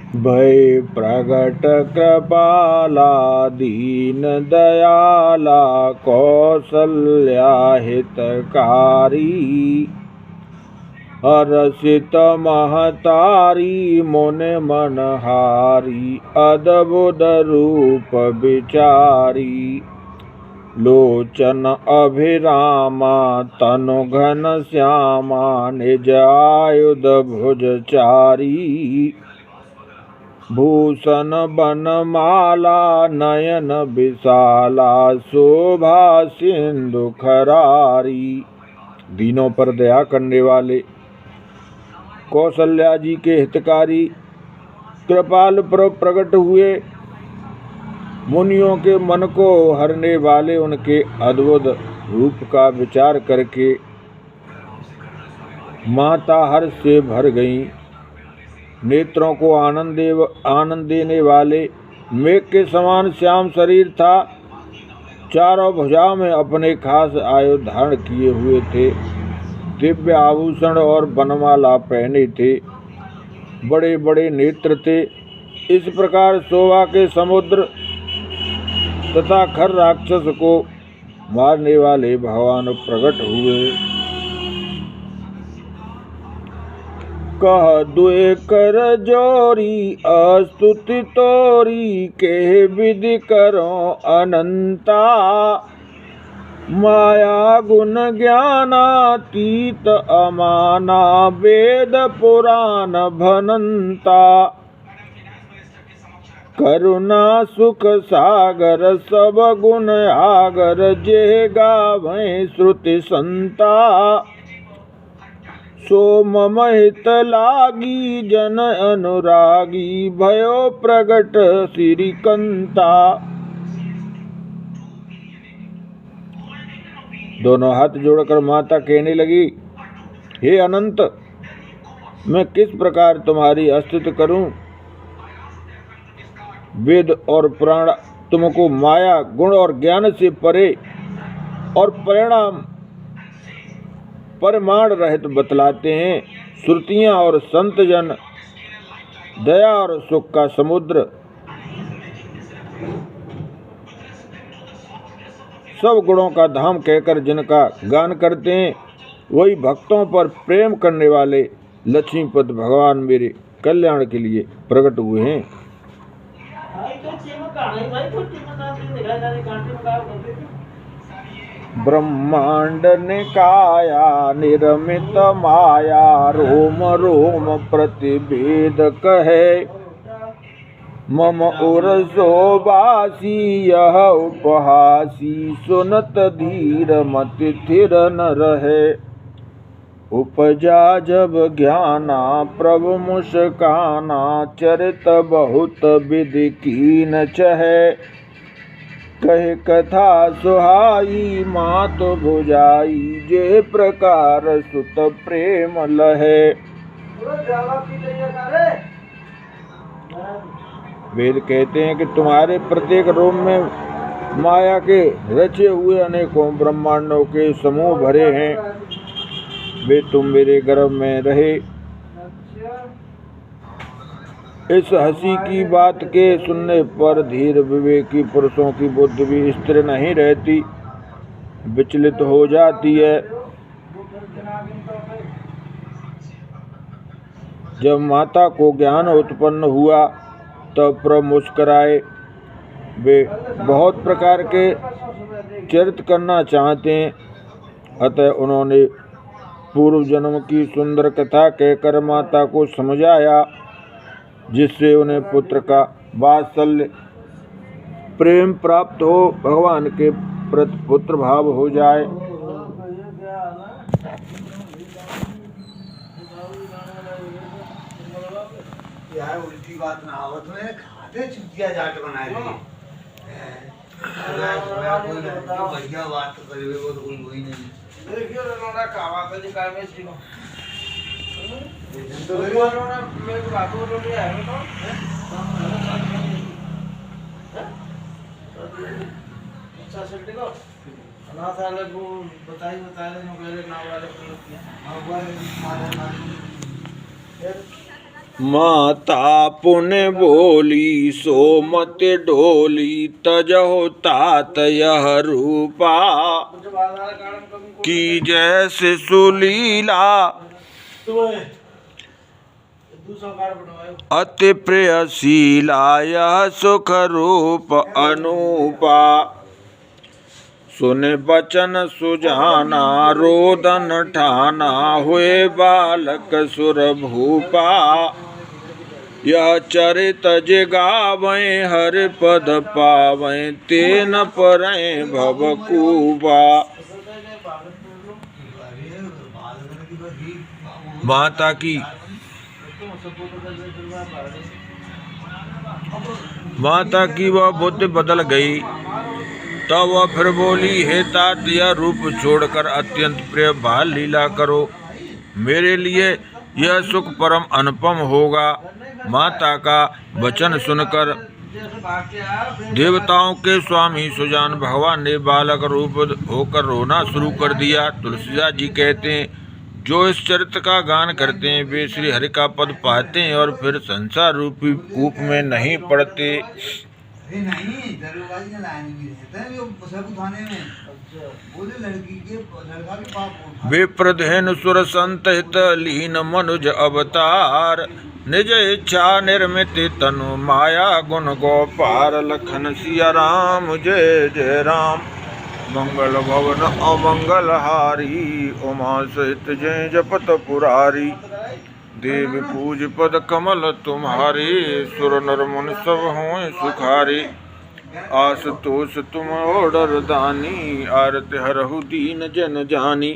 भय प्रगट कृपाला दीन दयाला कौसल्या हितकारी हर्षित महतारी मुनि मनहारी अद्भुत रूप विचारी लोचन अभिरामा तनु घन श्यामा निज आयुध भुजचारी भूषण बनमाला नयन विशाला शोभा सिंधु खरारी। दीनों पर दया करने वाले कौशल्या जी के हितकारी कृपाल पर प्रकट हुए मुनियों के मन को हरने वाले उनके अद्भुत रूप का विचार करके माता हर्ष से भर गईं। नेत्रों को आनंद देने वाले मेघ के समान श्याम शरीर था। चारों भुजाओं में अपने खास आयुध धारण किए हुए थे। दिव्य आभूषण और बनमाला पहने थे। बड़े बड़े नेत्र थे। इस प्रकार शोभा के समुद्र तथा खर राक्षस को मारने वाले भगवान प्रकट हुए। कह दुए कर जोरी अस्तुति तोरी के विधि करो अनंता माया गुण ज्ञानातीत अमाना वेद पुराण भनंता करुणा सुख सागर सब गुण आगर जे गावें श्रुति संता सो मम हित लागी जन अनुरागी भयो प्रगट श्रीकंता। दोनों हाथ जोड़कर माता कहने लगी, हे अनंत, मैं किस प्रकार तुम्हारी स्तुति करूं। वेद और पुराण तुमको माया गुण और ज्ञान से परे और परिमाण रहित बतलाते हैं। श्रुतियां और संत जन दया और सुख का समुद्र सब गुणों का धाम कहकर जिनका गान करते हैं, वही भक्तों पर प्रेम करने वाले लक्ष्मीपति भगवान मेरे कल्याण के लिए प्रकट हुए हैं। ब्रह्मांड निकाया निर्मित माया रोम रोम प्रतिभेद कहे मम उरसोबासी यह उपहासी सुनत धीर मति थिर न रहे उपजा जब ज्ञाना प्रभु मुस्काना चरित बहुत विधि कीन चहे कहे कथा सुहाई मात भुजाई जे प्रकार सुत प्रेम लहे। वेद कहते हैं कि तुम्हारे प्रत्येक रोम में माया के रचे हुए अनेकों ब्रह्मांडों के समूह भरे हैं। वे तुम मेरे गर्भ में रहे। इस हंसी की बात के सुनने पर धीर विवेकी पुरुषों की बुद्धि भी स्थिर नहीं रहती, विचलित हो जाती है। जब माता को ज्ञान उत्पन्न हुआ तब प्रभु मुस्कुराए। वे बहुत प्रकार के चरित्र करना चाहते हैं, अतः उन्होंने पूर्व जन्म की सुंदर कथा कहकर माता को समझाया, जिससे उन्हें पुत्र का वात्सल्य प्रेम प्राप्त हो, भगवान के प्रति पुत्र भाव हो जाए। यार उल्टी बात ना आवत में खाते चुतिया जाके बनाए थे। बढ़िया बात करे वो तो कोई वही नहीं। देखियो रोना कावा पे दिखाए में सीनो। तो रोना मैं तो बात बोल रही है तो अच्छा चलते को ना साले को बताई नो मेरे नाम वाले को किया। अब वो मारे माता पुण्य बोली सो मत डोली तजहो तात यह रूपा की जैसे सुलीला अति प्रियशीला यह सुख रूप अनूपा सुने बचन सुजाना रोदन ठाना हुए बालक सुर भूपा यह चरित जिगावें हर पद पावें तेन परें भवकूबा। माता की वह बुद्धि बदल गई। तब वह फिर बोली, हे तात यह रूप छोड़कर अत्यंत प्रिय बाल लीला करो, मेरे लिए यह सुख परम अनुपम होगा। माता का वचन सुनकर देवताओं के स्वामी सुजान भगवान ने बालक रूप होकर रोना शुरू कर दिया। तुलसीदास जी कहते हैं, जो इस चरित्र का गान करते हैं वे श्री हरि का पद पाते हैं और फिर संसार रूपी कूप में नहीं पड़ते। विप्रधेनु सुर संतहित लीन मनुज अवतार निज इच्छा निर्मित तनु माया गुण गोपार लखन सिया राम जय जय राम। मंगल भवन अमंगल हारी उमा सहित जय जपत पुरारी देव पूज पद कमल तुम्हारे सुर नर मुनि सब हों सुखारे आशुतोष तुम ओडर दानी आरत हरहु दीन जन जानी।